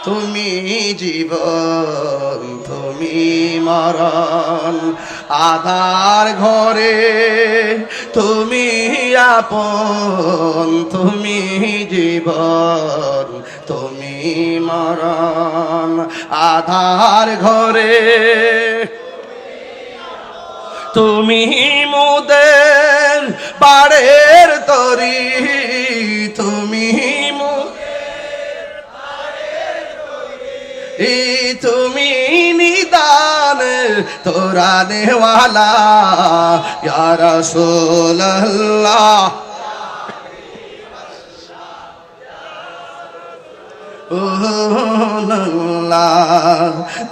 তুমি জীবন তুমি মরণ, আধার ঘরে তুমি আপন, তুমি জীবন তুমি মরণ, আধার ঘরে তুমি মোদের পাড়ের তরি, তুমি তুমি নিদান তোরা নেওয়ালা ইয়া রাসূলুল্লাহ,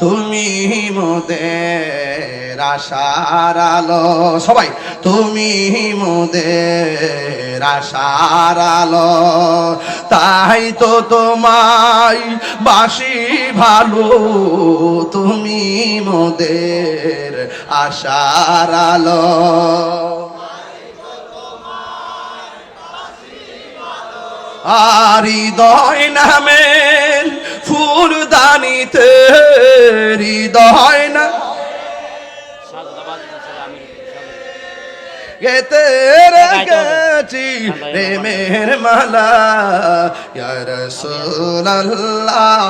তুমি মোদের আশার আলো, সবাই তুমি মোদের আশার আলো, তাই তো তোমায় বাসি ভালো, তুমি মোদের আশার আলো। আর হৃদয় নামের ফুলদানিতে, হৃদয় না গেতে রেখেছি প্রেমের মালা ইয়া রাসূলুল্লাহ,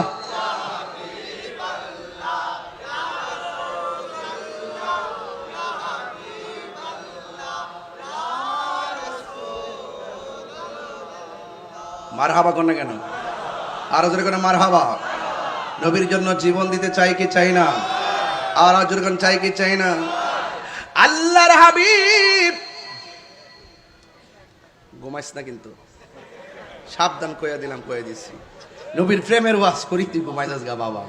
মারহাবা কোন কেন? আরো জোরে করে মারহাবা। নবীর জন্য জীবন দিতে চাই কি চাই না? আর জোরে করে চাই কি চাই না? আল্লাহর হাবিব ঘুমাইস না কিন্তু, সাবধান কইয়া দিলাম, কইয়া দিছি। নবীর প্রেমের ওয়াজ করি, তুই ঘুমাইছিস গা বাবা,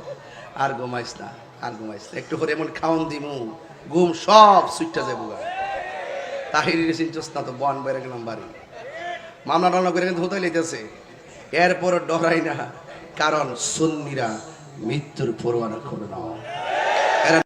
আর ঘুমাইস না, আর ঘুমাইস না। একটু করে এমন খাওন দিমু, ঘুম সব সুইটটা যাবো গা। তাহিরির চিনছস না তো, বন বেড়ে গেলাম বাড়ি, মামলা টামলা করে কিন্তু হতে লেগেছে। এরপর ডরাই না, কারণ সুন্নিরা মৃত্যুর পরোয়ানা করে না।